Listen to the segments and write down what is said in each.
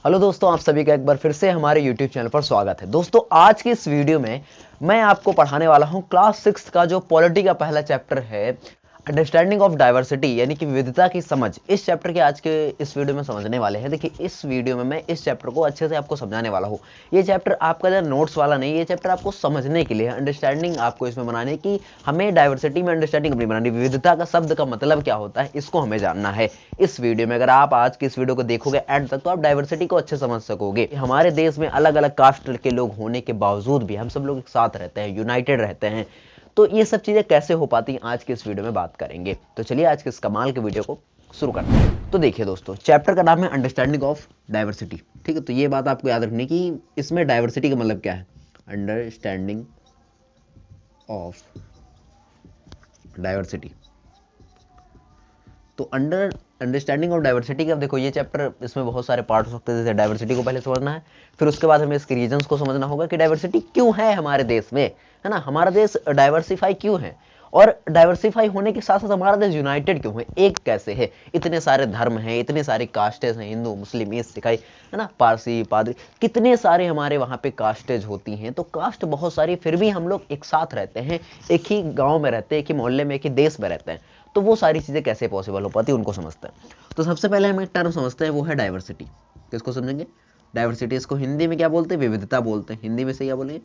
Hello दोस्तों, आप सभी का एक बार फिर से हमारे YouTube चैनल पर स्वागत है। दोस्तों, आज की इस वीडियो में मैं आपको पढ़ाने वाला हूं क्लास 6 का जो पॉलिटी का पहला चैप्टर है, अंडरस्टैंडिंग ऑफ डाइवर्सिटी, यानी कि विविधता की समझ। इस चैप्टर के आज के इस वीडियो में समझने वाले हैं। देखिए, इस वीडियो में मैं इस चैप्टर को अच्छे से आपको समझाने वाला हूँ। ये चैप्टर आपका जो नोट्स वाला नहीं, ये चैप्टर आपको समझने के लिए, अंडरस्टैंडिंग आपको इसमें बनाने की, हमें डाइवर्सिटी में अंडरस्टैंडिंग अपनी बनानी। विविधता का शब्द का मतलब क्या होता है, इसको हमें जानना है इस वीडियो में। अगर आप आज की इस वीडियो को देखोगे एंड तक, तो आप डाइवर्सिटी को अच्छे समझ सकोगे। हमारे देश में अलग अलग कास्ट के लोग होने के बावजूद भी हम सब लोग एक साथ रहते हैं, यूनाइटेड रहते हैं। तो ये सब चीजें कैसे हो पाती हैं, आज के इस वीडियो में बात करेंगे। तो चलिए आज के इस कमाल के वीडियो को शुरू करते हैं। तो देखिए दोस्तों, चैप्टर का नाम है अंडरस्टैंडिंग ऑफ डाइवर्सिटी। ठीक है, तो ये बात आपको याद रखनी कि इसमें डाइवर्सिटी का मतलब क्या है। Understanding of diversity. तो अंडरस्टैंडिंग ऑफ डाइवर्सिटी का, अब देखो ये चैप्टर, इसमें बहुत सारे पार्ट हो सकते हैं। जैसे डाइवर्सिटी को पहले समझना है, फिर उसके बाद हमें इसके रीजंस को समझना होगा कि डाइवर्सिटी क्यों है हमारे देश में, है ना। हमारा देश डाइवर्सिफाई क्यों है, और डाइवर्सिफाई होने के साथ साथ हमारा देश यूनाइटेड क्यों है, एक कैसे है। इतने सारे धर्म हैं, इतने सारे कास्टेज हैं, हिंदू मुस्लिम ईसाई सिखाई, है ना, पारसी पादरी, कितने सारे हमारे वहाँ पे कास्टेज होती हैं। तो कास्ट बहुत सारी, फिर भी हम लोग एक साथ रहते हैं, एक ही गाँव में रहते हैं, एक ही मोहल्ले में, एक ही देश में रहते हैं। तो वो सारी चीजें कैसे पॉसिबल हो पाती है, उनको समझते हैं। तो सबसे पहले हम एक टर्म समझते हैं, वो है डाइवर्सिटी। किसको समझेंगे? डाइवर्सिटी। इसको हिंदी में क्या बोलते हैं? विविधता बोलते हैं। हिंदी में से क्या बोलेंगे?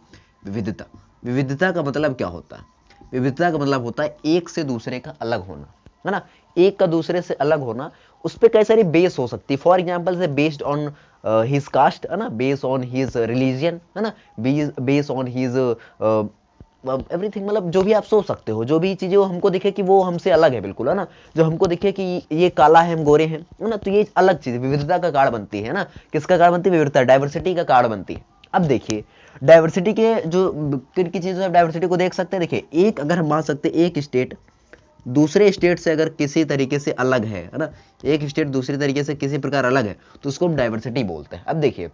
विविधता। विविधता का मतलब क्या होता है? विविधता का मतलब होता है एक से दूसरे का अलग होना, है ना। एक का दूसरे से अलग होना, उस पर कई सारी बेस हो सकती है। फॉर एग्जाम्पल से बेस्ड ऑन हिज कास्ट, है ना, बेस्ड ऑन हिज रिलीजन, है ना, बेस्ड ऑन हिज एवरीथिंग। मतलब जो भी आप सोच सकते हो, जो भी चीजें हमको दिखे कि वो हमसे अलग है, बिल्कुल, है ना। जो हमको दिखे कि ये काला है, हम गोरे हैं, है ना, तो ये अलग चीज विविधता का कार्ड बनती है ना। किसका कार्ड बनती है? विविधता, डाइवर्सिटी का कार्ड बनती है। अब देखिए, डाइवर्सिटी के जो किन की चीजों से डाइवर्सिटी को देख सकते हैं। देखिए, एक अगर हम मान सकते हैं, एक स्टेट दूसरे स्टेट से अगर किसी तरीके से अलग है ना, एक स्टेट दूसरी तरीके से किसी प्रकार अलग है, तो उसको हम डाइवर्सिटी बोलते हैं। अब देखिए,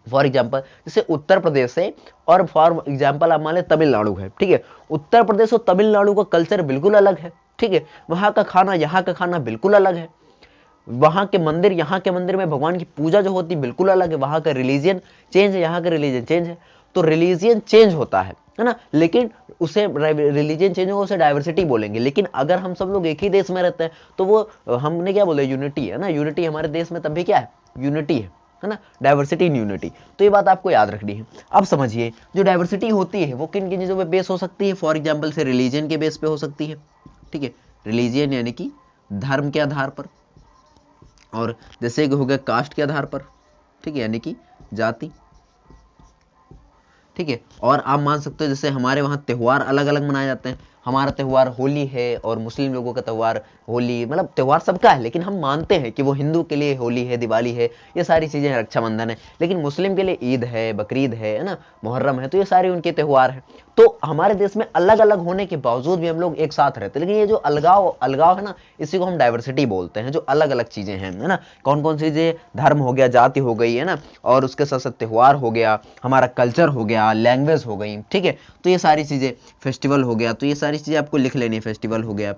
फॉर एग्जाम्पल जैसे उत्तर प्रदेश है और फॉर एग्जाम्पल आप मान लें तमिलनाडु है, ठीक है। उत्तर प्रदेश और तमिलनाडु का कल्चर बिल्कुल अलग है, ठीक है। वहां का खाना यहाँ का खाना बिल्कुल अलग है। वहां के मंदिर यहाँ के मंदिर में भगवान की पूजा जो होती है बिल्कुल अलग है। वहां का रिलीजियन चेंज है, यहाँ का रिलीजन चेंज है। तो रिलीजियन चेंज होता है ना, लेकिन उसे रिलीजन चेंज होगा, उसे डाइवर्सिटी बोलेंगे। लेकिन अगर हम सब लोग एक ही देश में रहते हैं, तो वो हमने क्या बोले? यूनिटी, है ना। यूनिटी हमारे देश में तब भी क्या है? यूनिटी है ना। Diversity in unity. तो ये बात आपको याद रखनी है। अब समझिए, जो डाइवर्सिटी होती है वो किन किन चीजों पे बेस हो सकती है। फॉर एग्जाम्पल से रिलीजन के बेस पे हो सकती है, ठीक है। रिलीजन यानी कि धर्म के आधार पर, और जैसे हो गया कास्ट के आधार पर, ठीक है, यानी कि जाति, ठीक है। और आप मान सकते हो जैसे हमारे वहाँ त्योहार अलग अलग मनाए जाते हैं। हमारा त्योहार होली है और मुस्लिम लोगों का त्योहार होली, मतलब त्योहार सबका है, लेकिन हम मानते हैं कि वो हिंदू के लिए होली है, दिवाली है, ये सारी चीजें हैं, रक्षाबंधन है। लेकिन मुस्लिम के लिए ईद है, बकरीद है ना, मुहर्रम है। तो ये सारे उनके त्योहार हैं। तो हमारे देश में अलग अलग होने के बावजूद भी हम लोग एक साथ रहते हैं। लेकिन ये जो अलगाव अलगाव है ना, इसी को हम डाइवर्सिटी बोलते हैं। जो अलग अलग चीजें हैं, है ना, कौन कौन सी चीजें? धर्म हो गया, जाति हो गई, है ना, और उसके साथ साथ त्योहार हो गया, हमारा कल्चर हो गया, लैंग्वेज हो गई, ठीक है। तो ये सारी चीजें, फेस्टिवल हो गया, तो ये सारी चीजें आपको लिख लेनी है। फेस्टिवल हो गया,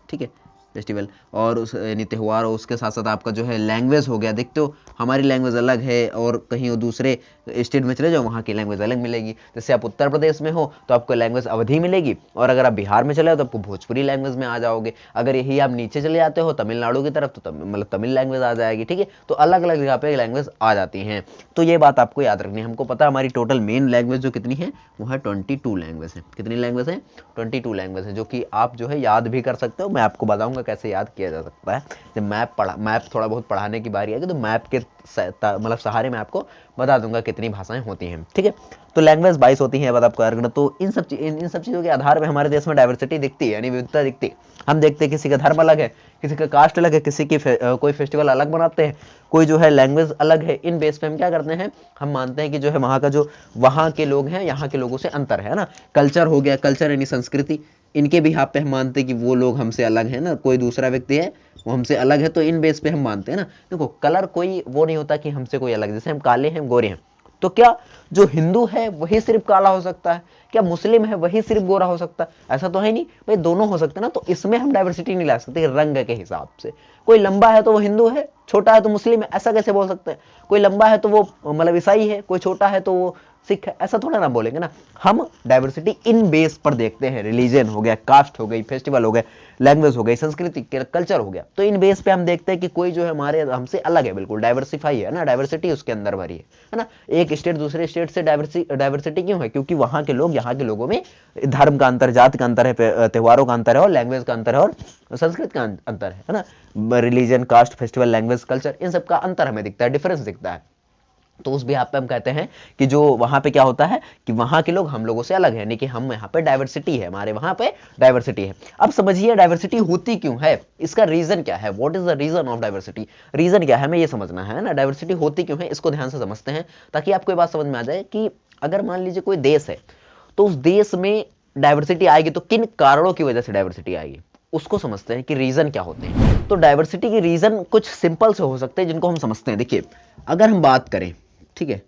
ठीक है, फेस्टिवल, और उस यानी त्यौहार, और उसके साथ साथ आपका जो है लैंग्वेज हो गया। देखते हो हमारी लैंग्वेज अलग है, और कहीं और दूसरे स्टेट में चले जाओ, वहाँ की लैंग्वेज अलग मिलेगी। जैसे आप उत्तर प्रदेश में हो तो आपको लैंग्वेज अवधी मिलेगी, और अगर आप बिहार में चले जाओ तो आपको भोजपुरी लैंग्वेज में आ जाओगे। अगर यही आप नीचे चले जाते हो तमिलनाडु की तरफ, तो मतलब तमिल लैंग्वेज आ जाएगी, ठीक है। तो अलग अलग जगह पे लैंग्वेज आ जाती हैं। तो ये बात आपको याद रखनी है। हमको पता है हमारी टोटल मेन लैंग्वेज जो कितनी है, वो है 22 लैंग्वेज है। कितनी लैंग्वेज है? 22 लैंग्वेज है, जो कि आप जो है याद भी कर सकते हो। मैं आपको बताऊंगा कैसे याद किया जा सकता है। जब मैप थोड़ा बहुत पढ़ाने की बारी आएगी, तो मैप के मतलब सहारे मैं आपको बता दूंगा कितनी भाषाएं होती हैं, ठीक है। तो लैंग्वेज 22 होती है, बात आपको याद रखना। तो इन सब चीजों के आधार पर हमारे देश में डाइवर्सिटी दिखती है, यानी विविधता दिखती है। हम देखते हैं किसी का धर्म अलग है, किसी का कास्ट अलग है, किसी की कोई फेस्टिवल अलग मनाते हैं, कोई जो है लैंग्वेज अलग है। इन बेस पे हम क्या करते हैं? हम मानते हैं कि जो है वहाँ का जो वहाँ के लोग हैं, यहाँ के लोगों से अंतर है ना। कल्चर हो गया, कल्चर यानी संस्कृति, इनके भी यहाँ पे हम मानते हैं कि वो लोग हमसे अलग है ना। कोई दूसरा व्यक्ति है वो हमसे अलग है, तो इन बेस पे हम मानते हैं ना। देखो, कलर कोई वो नहीं होता कि हमसे कोई अलग, जैसे हम काले हैं, गोरे हैं, तो क्या जो हिंदू है वही सिर्फ काला हो सकता है? क्या मुस्लिम है वही सिर्फ गोरा हो सकता है? ऐसा तो है नहीं भाई, दोनों हो सकते हैं ना। तो इसमें हम डाइवर्सिटी नहीं ला सकते रंग के हिसाब से। कोई लंबा है तो वो हिंदू है, छोटा है तो मुस्लिम है, ऐसा कैसे बोल सकते हैं? कोई लंबा है तो वो मतलब ईसाई है, कोई छोटा है तो वो सिख है, ऐसा थोड़ा ना बोलेंगे ना। हम डाइवर्सिटी इन बेस पर देखते हैं, रिलीजन हो गया, कास्ट हो गई, फेस्टिवल हो गए, लैंग्वेज हो गई, संस्कृति कल्चर हो गया, तो इन बेस पे हम देखते हैं कि कोई जो है हमारे हमसे अलग है, बिल्कुल डाइवर्सिफाई है ना, डाइवर्सिटी उसके अंदर भरी है ना। एक स्टेट दूसरे स्टेट से डाइवर्सिटी क्यों है? क्योंकि वहां के लोग यहाँ के लोगों में धर्म का अंतर, जाति का अंतर है, त्योहारों का अंतर है, और लैंग्वेज का अंतर है, और संस्कृत का अंतर है ना। Religion, caste, festival, language, culture, इन सब का अंतर हमें दिखता है, डिफरेंस दिखता है। तो उस बिहाफ पे हम कहते हैं कि जो वहां पे क्या होता है कि वहां के लोग हम लोगों से अलग है, यानी कि हम यहाँ पे डाइवर्सिटी है, हमारे वहां पे डाइवर्सिटी है। अब समझिए डाइवर्सिटी होती क्यों है, इसका रीजन क्या है, what is the reason of diversity, reason क्या है, हमें ये समझना है ना, डाइवर्सिटी होती क्यों है, इसको ध्यान से समझते हैं, ताकि आपको ये बात समझ में आ जाए कि अगर मान लीजिए कोई देश है, तो उस देश में डाइवर्सिटी आएगी तो किन कारणों की वजह से डाइवर्सिटी आएगी, उसको समझते हैं कि रीजन क्या होते हैं। तो डाइवर्सिटी के रीजन कुछ सिंपल से हो सकते हैं, जिनको हम समझते हैं। देखिए, अगर हम बात करें, ठीक है,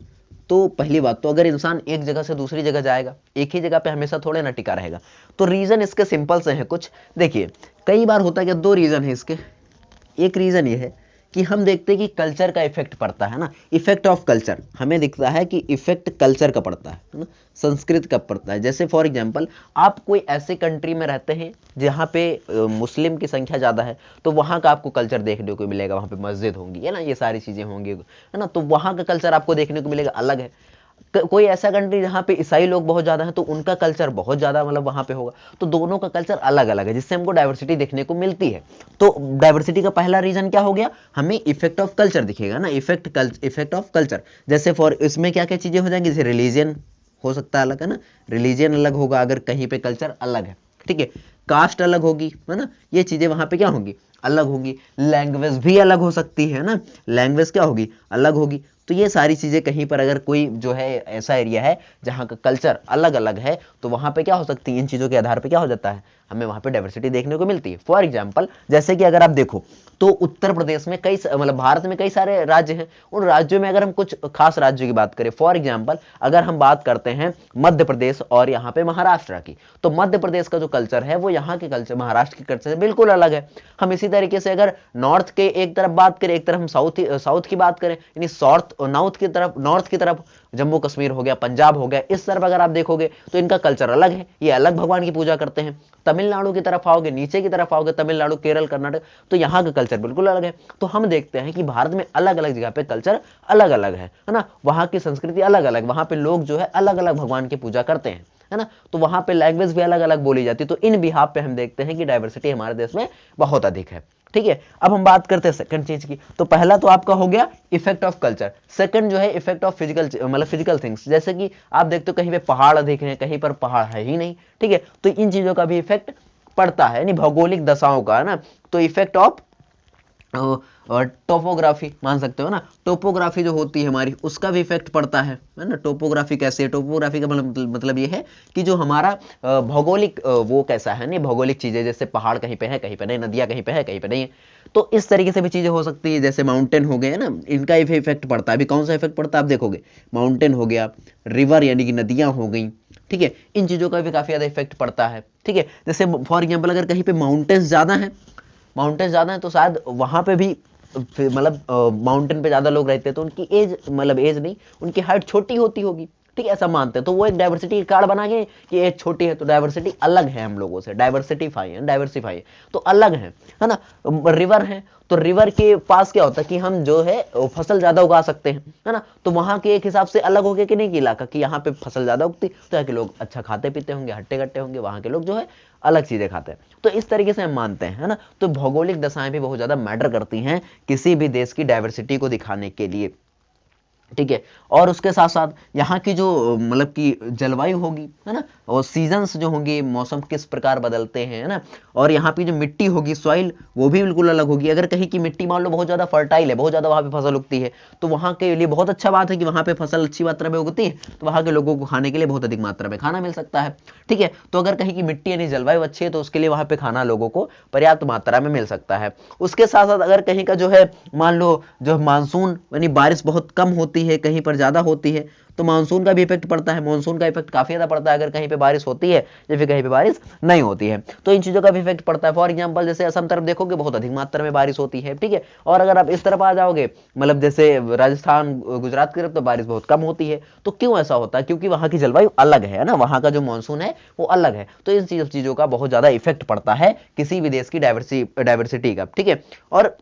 तो पहली बात तो अगर इंसान एक जगह से दूसरी जगह जाएगा, एक ही जगह पे हमेशा थोड़े ना टिका रहेगा, तो रीजन इसके सिंपल से है कुछ। देखिए, कई बार होता है कि दो रीजन है इसके। एक रीजन ये है कि हम देखते हैं कि कल्चर का इफेक्ट पड़ता है ना, इफेक्ट ऑफ कल्चर, हमें दिखता है कि इफेक्ट कल्चर का पड़ता है ना, संस्कृत का पड़ता है। जैसे फॉर एग्जांपल, आप कोई ऐसे कंट्री में रहते हैं जहाँ पे मुस्लिम की संख्या ज़्यादा है, तो वहाँ का आपको कल्चर देखने को मिलेगा, वहाँ पे मस्जिद होंगी है ना, ये सारी चीज़ें होंगी है ना, तो वहाँ का कल्चर आपको देखने को मिलेगा, अलग है। कोई ऐसा कंट्री जहाँ पे ईसाई लोग बहुत ज़्यादा हैं, तो उनका कल्चर बहुत ज़्यादा मतलब वहाँ पे होगा, तो दोनों का कल्चर अलग अलग है, जिससे हमको डाइवर्सिटी देखने को मिलती है। तो डाइवर्सिटी का पहला रीजन क्या हो गया, हमें इफेक्ट ऑफ कल्चर दिखेगा ना, इफेक्ट ऑफ कल्चर। जैसे फॉर इसमें क्या क्या चीज़ें हो जाएंगी, जैसे रिलीजन हो सकता है अलग, है ना, रिलीजन अलग होगा अगर कहीं पे कल्चर अलग है, ठीक है, कास्ट अलग होगी, है ना, ये चीज़ें वहाँ पे क्या होंगी, अलग होगी। लैंग्वेज भी अलग हो सकती है ना, लैंग्वेज क्या होगी, अलग होगी। तो ये सारी चीज़ें कहीं पर अगर कोई जो है ऐसा एरिया है जहाँ का कल्चर अलग अलग है, तो वहाँ पे क्या हो सकती है, इन चीज़ों के आधार पे क्या हो जाता है, हमें वहाँ पे डाइवर्सिटी देखने को मिलती है। फॉर एग्जांपल, जैसे कि अगर आप देखो तो उत्तर प्रदेश में कई मतलब भारत में कई सारे राज्य हैं, उन राज्यों में अगर हम कुछ खास राज्यों की बात करें, फॉर एग्जांपल अगर हम बात करते हैं मध्य प्रदेश और यहाँ पे महाराष्ट्र की, तो मध्य प्रदेश का जो कल्चर है वो यहाँ के कल्चर, महाराष्ट्र के कल्चर से बिल्कुल अलग है। हम इसी तरीके से अगर नॉर्थ के एक तरफ बात करें, एक तरफ हम साउथ की बात करें, यानी नॉर्थ की तरफ जम्मू कश्मीर हो गया, पंजाब हो गया, इस तरफ अगर आप देखोगे तो इनका कल्चर अलग है, ये अलग भगवान की पूजा करते हैं। तमिलनाडु की तरफ आओगे, नीचे की तरफ आओगे, तमिलनाडु, केरल, कर्नाटक, तो यहाँ का कल्चर बिल्कुल अलग है। तो हम देखते हैं कि भारत में अलग अलग जगह पे कल्चर अलग अलग है ना, वहाँ की संस्कृति अलग अलग, वहाँ पे लोग जो है अलग अलग भगवान की पूजा करते हैं, है ना, तो वहाँ पे लैंग्वेज भी अलग अलग बोली जाती है। तो इन बिहाफ पे हम देखते हैं कि डाइवर्सिटी हमारे देश में बहुत अधिक है, ठीक है। अब हम बात करते हैं सेकंड चीज की। तो पहला तो आपका हो गया इफेक्ट ऑफ कल्चर, सेकंड जो है इफेक्ट ऑफ फिजिकल, मतलब फिजिकल थिंग्स, जैसे कि आप देखते हो कहीं पे पहाड़ अधिक हैं, कहीं पर पहाड़ है ही नहीं, ठीक है, तो इन चीजों का भी इफेक्ट पड़ता है, यानी भौगोलिक दशाओं का, है ना। तो इफेक्ट ऑफ टोपोग्राफी मान सकते हो ना, टोपोग्राफी जो होती है हमारी, उसका भी इफेक्ट पड़ता है ना। टोपोग्राफी कैसे है, टोपोग्राफी का मतलब ये है कि जो हमारा भौगोलिक वो कैसा है, नहीं भौगोलिक चीजें, जैसे पहाड़ कहीं पे है, कहीं पे नहीं, नदियां कहीं पे है, कहीं पे नहीं है, तो इस तरीके से भी चीजें हो सकती है। जैसे माउंटेन हो गए ना, इनका इफेक्ट पड़ता है। अभी कौन सा इफेक्ट पड़ता है आप देखोगे, माउंटेन हो गया, रिवर यानी कि नदियां हो गई, ठीक है, इन चीजों का भी काफी ज्यादा इफेक्ट पड़ता है, ठीक है। जैसे फॉर एग्जाम्पल अगर कहीं पे माउंटेन्स ज्यादा है तो शायद वहां पे भी मतलब माउंटेन पे ज्यादा लोग रहते हैं, तो उनकी एज मतलब एज नहीं, उनकी हाइट छोटी होती होगी, ठीक है, ऐसा मानते हैं। तो वो एक डाइवर्सिटी कार्ड बना के कि एज छोटी है तो डाइवर्सिटी अलग है हम लोगों से, डाइवर्सिफाई है तो अलग है ना। रिवर है तो रिवर के पास क्या होता है कि हम जो है फसल ज्यादा उगा सकते हैं, है ना, तो वहां के एक हिसाब से अलग हो गया कि नहीं कि इलाका, कि यहाँ पे फसल ज्यादा उगती तो यहाँ के लोग अच्छा खाते पीते होंगे, हट्टे कट्टे होंगे, वहां के लोग जो है अलग चीजें खाते हैं। तो इस तरीके से हम मानते हैं, है ना। तो भौगोलिक दशाएं भी बहुत ज्यादा मैटर करती हैं किसी भी देश की डाइवर्सिटी को दिखाने के लिए, ठीक है। और उसके साथ साथ यहाँ की जो मतलब की जलवायु होगी, है ना, और सीजन्स जो होंगे, मौसम किस प्रकार बदलते हैं, है ना, और यहाँ की जो मिट्टी होगी, सॉइल, वो भी बिल्कुल अलग होगी। अगर कहीं की मिट्टी मान लो बहुत ज्यादा फर्टाइल है, बहुत ज्यादा वहां पे फसल उगती है, तो वहां के लिए बहुत अच्छा बात है कि वहां पे फसल अच्छी मात्रा में उगती है, तो वहां के लोगों को खाने के लिए बहुत अधिक मात्रा में खाना मिल सकता है, ठीक है। तो अगर कहीं की मिट्टी यानी जलवायु अच्छी है, तो उसके लिए वहां पे खाना लोगों को पर्याप्त मात्रा में मिल सकता है। उसके साथ साथ अगर कहीं का जो है मान लो जो मानसून यानी बारिश बहुत कम होती होती है, कहीं पर ज़्यादा होती है, तो मानसून का भी इफेक्ट पड़ता है। मानसून का इफेक्ट काफ़ी ज़्यादा पड़ता है अगर कहीं पे बारिश होती है या फिर कहीं पे बारिश नहीं होती है, तो इन चीज़ों का भी इफेक्ट पड़ता है। फॉर एग्जाम्पल जैसे असम तरफ देखोगे बहुत अधिक मात्रा में बारिश होती है, ठीक है, और अगर आप इस तरफ आ जाओगे मतलब जैसे राजस्थान गुजरात की तरफ, तो बारिश बहुत कम होती है। तो क्यों ऐसा होता है? क्योंकि वहाँ की जलवायु अलग है ना, वहाँ का जो मानसून है वो अलग है। तो इन चीज़ों का बहुत ज़्यादा इफेक्ट पड़ता है किसी भी देश की डाइवर्सिटी का, ठीक है। और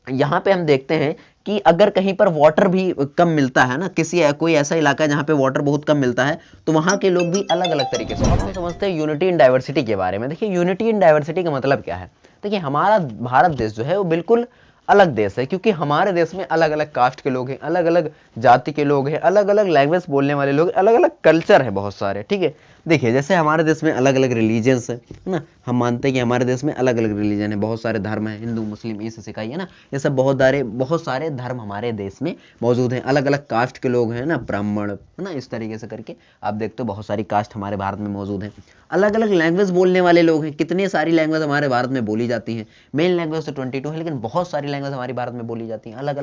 यहाँ पे हम देखते हैं कि अगर कहीं पर वाटर भी कम मिलता है ना, कोई ऐसा इलाका है जहाँ पे वाटर बहुत कम मिलता है, तो वहाँ के लोग भी अलग अलग तरीके से हम समझते हैं यूनिटी इन डाइवर्सिटी के बारे में। देखिए यूनिटी इन डाइवर्सिटी का मतलब क्या है? देखिए हमारा भारत देश जो है वो बिल्कुल अलग देश है, क्योंकि हमारे देश में अलग अलग कास्ट के लोग हैं, अलग अलग जाति के लोग हैं, अलग अलग लैंग्वेज बोलने वाले लोग, अलग अलग कल्चर है बहुत सारे, ठीक है। देखिए जैसे हमारे देश में अलग अलग रिलीजन्स है ना, हम मानते हैं कि हमारे देश में अलग अलग रिलीजन है, बहुत सारे धर्म है, हिंदू मुस्लिम ईसाई सिखाई है ना, ये सब बहुत सारे धर्म हमारे देश में मौजूद हैं। अलग अलग कास्ट के लोग हैं ना, ब्राह्मण है ना, इस तरीके से करके आप देखते हो बहुत सारी कास्ट हमारे भारत में मौजूद हैं। अलग अलग लैंग्वेज बोलने वाले लोग हैं, कितनी सारी लैंग्वेज हमारे भारत में बोली जाती हैं। मेन लैंग्वेज तो 22 है, लेकिन बहुत सारी लैंग्वेज हमारे भारत में बोली जाती हैं। अलग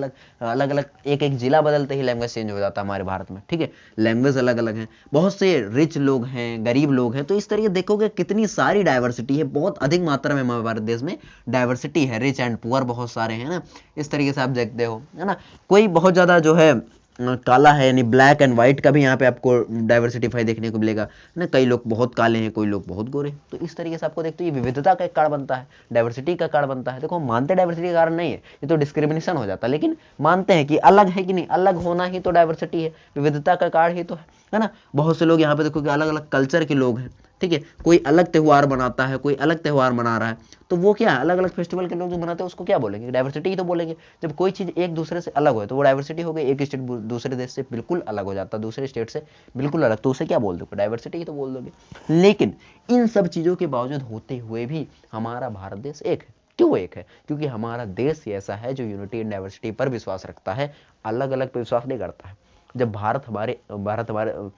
अलग एक एक जिला बदलते ही लैंग्वेज चेंज हो जाता है हमारे भारत में, ठीक है। लैंग्वेज अलग अलग है, बहुत से रिच लोग हैं, गरीब लोग हैं, तो इस तरीके देखोगे कितनी सारी डाइवर्सिटी है, बहुत अधिक मात्रा में हमारे भारत देश में डाइवर्सिटी है। रिच एंड पुअर बहुत सारे हैं ना, इस तरीके से आप देखते हो है ना। कोई बहुत ज्यादा जो है काला है, यानी ब्लैक एंड व्हाइट का भी यहाँ पे आपको डाइवर्सिटीफाई देखने को मिलेगा ना। कई लोग बहुत काले हैं, कोई लोग बहुत गोरे हैं, तो इस तरीके से आपको देखते हो ये विविधता का एक कारण बनता है, डाइवर्सिटी का कारण बनता है। देखो हम मानते डाइवर्सिटी का कारण नहीं है, ये तो डिस्क्रिमिनेशन हो जाता है, लेकिन मानते हैं कि अलग है कि नहीं, अलग होना ही तो डाइवर्सिटी है, विविधता का कारण ही तो है ना। बहुत से लोग यहाँ पे देखो कि अलग अलग कल्चर के लोग हैं, ठीक है। कोई अलग त्यौहार मनाता है, कोई अलग त्यौहार मना रहा है, तो वो क्या अलग अलग फेस्टिवल के लोग जो मनाते हैं उसको क्या बोलेंगे? डाइवर्सिटी ही तो बोलेंगे। जब कोई चीज एक दूसरे से अलग हो तो वो डाइवर्सिटी हो गई। एक स्टेट दूसरे देश से बिल्कुल अलग हो जाता है, दूसरे स्टेट से बिल्कुल अलग, तो उसे क्या बोल दोगे? डाइवर्सिटी ही तो बोल दोगे। लेकिन इन सब चीजों के बावजूद होते हुए भी हमारा भारत देश एक है। क्यों एक है? क्योंकि हमारा देश ही ऐसा है जो यूनिटी एंड डाइवर्सिटी पर विश्वास रखता है, अलग अलग पर विश्वास नहीं करता है। जब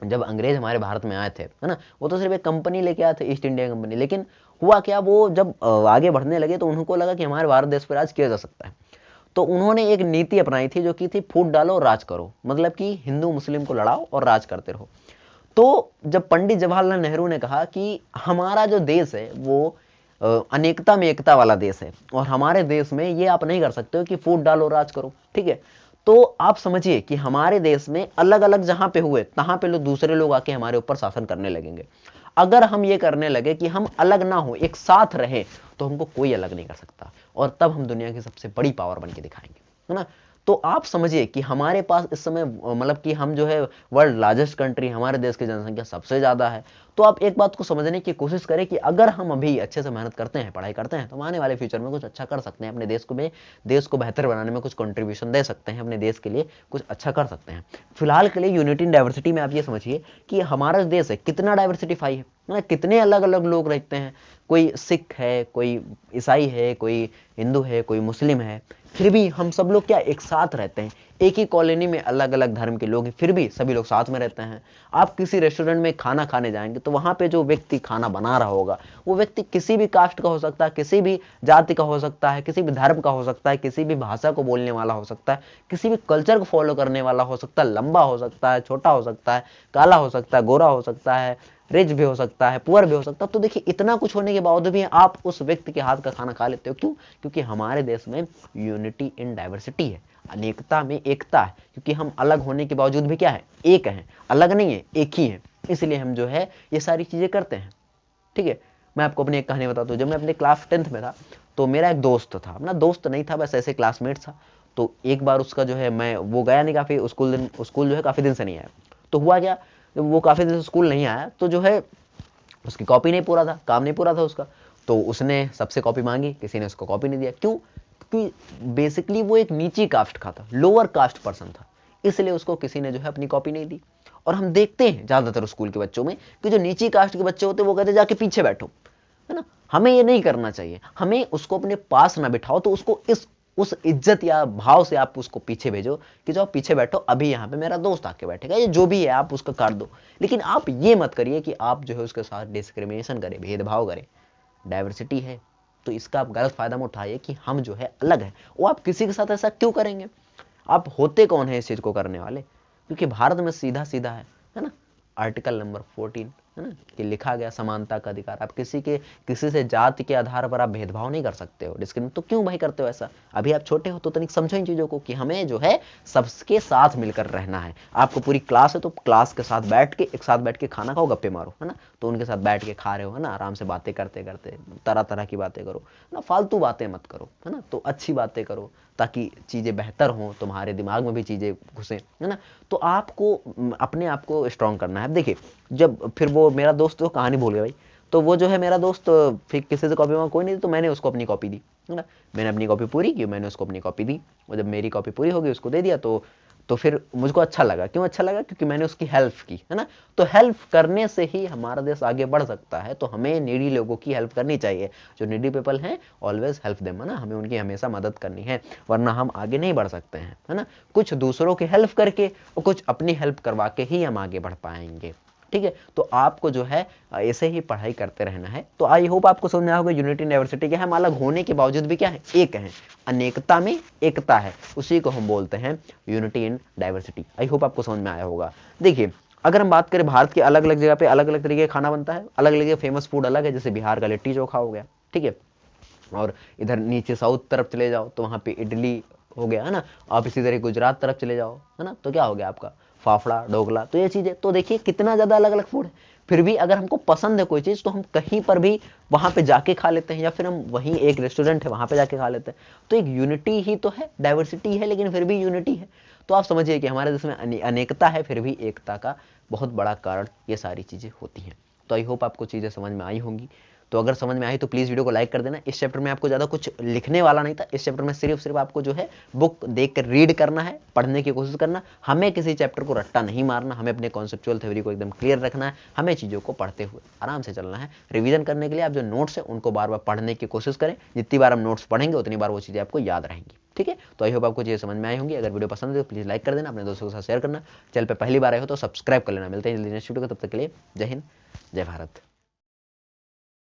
जब अंग्रेज हमारे भारत में आए थे है ना, वो तो सिर्फ एक कंपनी लेके आए थे, ईस्ट इंडिया कंपनी। लेकिन हुआ क्या, वो जब आगे बढ़ने लगे तो उनको लगा कि हमारे भारत देश पर राज किया जा सकता है। तो उन्होंने एक नीति अपनाई थी जो की थी फूट डालो और राज करो, मतलब कि हिंदू मुस्लिम को लड़ाओ और राज करते रहो। तो जब पंडित जवाहरलाल नेहरू ने कहा कि हमारा जो देश है वो अनेकता में एकता वाला देश है, और हमारे देश में ये आप नहीं कर सकते हो कि फूट डालो राज करो, ठीक है। तो आप समझिए कि हमारे देश में अलग अलग जहां पे हुए तहां पे लोग दूसरे लोग आके हमारे ऊपर शासन करने लगेंगे। अगर हम ये करने लगे कि हम अलग ना हो, एक साथ रहे, तो हमको कोई अलग नहीं कर सकता, और तब हम दुनिया की सबसे बड़ी पावर बन के दिखाएंगे, है ना। तो आप समझिए कि हमारे पास इस समय मतलब कि हम जो है वर्ल्ड लार्जेस्ट कंट्री, हमारे देश की जनसंख्या सबसे ज्यादा है। तो आप एक बात को समझने की कोशिश करें कि अगर हम अभी अच्छे से मेहनत करते हैं, पढ़ाई करते हैं, तो आने वाले फ्यूचर में कुछ अच्छा कर सकते हैं, अपने देश को बेहतर बनाने में कुछ कंट्रीब्यूशन दे सकते हैं, अपने देश के लिए कुछ अच्छा कर सकते हैं। फिलहाल के लिए यूनिटी इन डाइवर्सिटी में आप ये समझिए कि हमारा देश है कितना डाइवर्सिटीफाई है ना, कितने अलग अलग लोग रहते हैं। कोई सिख है, कोई ईसाई है, कोई हिंदू है, कोई मुस्लिम है, फिर भी हम सब लोग क्या एक साथ रहते हैं। एक ही कॉलोनी में अलग अलग धर्म के लोग हैं, फिर भी सभी लोग साथ में रहते हैं। आप किसी रेस्टोरेंट में खाना खाने जाएंगे तो वहां पे जो व्यक्ति खाना बना रहा होगा वो व्यक्ति किसी भी कास्ट का हो सकता है, किसी भी जाति का हो सकता है, किसी भी धर्म का हो सकता है, किसी भी भाषा को बोलने वाला हो सकता है, किसी भी कल्चर को फॉलो करने वाला हो सकता है, लंबा हो सकता है, छोटा हो सकता है, काला हो सकता है, गोरा हो सकता है, रिच भी हो सकता है, पुअर भी हो सकता है। तो देखिए इतना कुछ होने के बावजूद भी आप उस व्यक्ति के हाथ का खाना खा लेते हो। क्यों? क्योंकि हमारे देश में यूनिटी इन डाइवर्सिटी है, अनेकता में एकता है। क्योंकि हम अलग होने के बावजूद भी क्या है, एक है, अलग नहीं है, एक ही है। इसलिए हम जो है ये सारी चीजें करते हैं, ठीक है। मैं आपको अपनी एक कहानी बताता हूँ। जब मैं अपने क्लास 10th में था तो मेरा एक दोस्त था, अपना दोस्त नहीं था, बस ऐसे क्लासमेट था। तो एक बार उसका जो है मैं वो गया नहीं, काफी स्कूल जो है काफी दिन से नहीं आया। तो हुआ क्या, जब वो काफी दिन से स्कूल नहीं आया तो जो है उसकी कॉपी नहीं पूरा था, काम नहीं पूरा था उसका। तो उसने सबसे कॉपी मांगी, किसी ने उसको कॉपी नहीं दिया। क्यों? क्योंकि बेसिकली वो एक नीची कास्ट का था, लोअर कास्ट पर्सन था, इसलिए उसको किसी ने जो है अपनी कॉपी नहीं दी। और हम देखते हैं ज्यादातर स्कूल के बच्चों में कि जो नीची कास्ट के बच्चे होते हैं वो कहते जाके पीछे बैठो, है ना। हमें ये नहीं करना चाहिए, हमें उसको अपने पास ना बिठाओ, तो उसको उस इज्जत या भाव से आप उसको पीछे भेजो कि जो आप पीछे बैठो, अभी यहाँ पे मेरा दोस्त आके बैठेगा, ये जो भी है आप उसका काट दो। लेकिन आप ये मत करिए कि आप जो है उसके साथ डिस्क्रिमिनेशन करें, भेदभाव करें। डाइवर्सिटी है तो इसका आप गलत फायदा मत उठाइए कि हम जो है अलग है, वो आप किसी के साथ ऐसा क्यों करेंगे? आप होते कौन है इस चीज को करने वाले? क्योंकि भारत में सीधा सीधा है ना, आर्टिकल नंबर 14 है ना, कि लिखा गया समानता का अधिकार। आप किसी से जाति के आधार पर आप भेदभाव नहीं कर सकते हो, डिस्क्रिमिनेट। तो क्यों भाई करते हो ऐसा? अभी आप छोटे हो तो तनिक समझो इन चीजों को कि हमें जो है सबके साथ मिलकर रहना है। आपको पूरी क्लास है तो क्लास के साथ बैठ के, एक साथ बैठ के खाना खाओ, गप्पे मारो, है ना, तो उनके साथ बैठ के खा रहे हो, है ना, आराम से बातें करते करते तरह तरह की बातें करो ना, फालतू बातें मत करो, है ना, तो अच्छी बातें करो ताकि चीजें बेहतर हों, तुम्हारे दिमाग में भी चीजें घुसे, है ना। तो आपको अपने आप को स्ट्रांग करना है। देखिए, जब फिर वो मेरा दोस्त तो कहानी भूल गया भाई, तो वो जो है मेरा दोस्त फिर किसी से कॉपी मांगा, कोई नहीं, तो मैंने उसको अपनी कॉपी दी, है ना, मैंने अपनी कॉपी पूरी की, मैंने उसको अपनी कॉपी दी, और जब मेरी कॉपी पूरी हो गई उसको दे दिया, तो फिर मुझको अच्छा लगा। क्यों अच्छा लगा? क्योंकि मैंने उसकी हेल्प की, है ना। तो हेल्प करने से ही हमारा देश आगे बढ़ सकता है। तो हमें नीडी लोगों की हेल्प करनी चाहिए, जो नीडी पीपल हैं, ऑलवेज हेल्प देम, है ना, हमें उनकी हमेशा मदद करनी है, वरना हम आगे नहीं बढ़ सकते हैं, है ना। कुछ दूसरों की हेल्प करके और कुछ अपनी हेल्प करवा के ही हम आगे बढ़ पाएंगे, ठीक है। तो आपको जो है ऐसे ही पढ़ाई करते रहना है। तो आई होप आपको समझ में आया होगा यूनिटी इन डाइवर्सिटी क्या है। हम अलग होने के बावजूद भी क्या है, एक है, अनेकता में एकता है, उसी को हम बोलते हैं unity in diversity. I hope आपको समझ में आया होगा। देखिए, अगर हम बात करें भारत के अलग अलग जगह पे अलग अलग तरीके का खाना बनता है, अलग अलग फेमस फूड अलग है, जैसे बिहार का लिट्टी चोखा हो गया, ठीक है, और इधर नीचे साउथ तरफ चले जाओ तो वहां पे इडली हो गया, है ना। आप इसी तरह गुजरात तरफ चले जाओ, है ना, तो क्या हो गया आपका फाफड़ा ढोकला। तो ये चीजें तो देखिए कितना ज्यादा अलग अलग फूड है। फिर भी अगर हमको पसंद है कोई चीज तो हम कहीं पर भी वहां पे जाके खा लेते हैं, या फिर हम वहीं एक रेस्टोरेंट है वहां पे जाके खा लेते हैं। तो एक यूनिटी ही तो है, डाइवर्सिटी है लेकिन फिर भी यूनिटी है। तो आप समझिए कि हमारे देश में अनेकता है फिर भी एकता का बहुत बड़ा कारण ये सारी चीजें होती हैं। तो आई होप आपको चीजें समझ में आई होंगी। तो अगर समझ में आई तो प्लीज वीडियो को लाइक कर देना। इस चैप्टर में आपको ज्यादा कुछ लिखने वाला नहीं था, इस चैप्टर में सिर्फ आपको जो है बुक देख कर रीड करना है, पढ़ने की कोशिश करना। हमें किसी चैप्टर को रट्टा नहीं मारना, हमें अपने कॉन्सेप्चुअल थ्योरी को एकदम क्लियर रखना है, हमें चीजों को पढ़ते हुए आराम से चलना है। रिवीजन करने के लिए आप जो नोट्स है उनको बार बार पढ़ने की कोशिश करें। जितनी बार हम नोट्स पढ़ेंगे उतनी बार वो चीजें आपको याद रहेंगी, ठीक है। तो आई होप आपको चीजें समझ में आई होंगी। अगर वीडियो पसंद है तो प्लीज लाइक कर देना, अपने दोस्तों के साथ शेयर करना। चैनल पर पहली बार आए हो तो सब्सक्राइब कर लेना। मिलते हैं जल्दी नेक्स्ट वीडियो को, तब तक के लिए जय हिंद, जय भारत।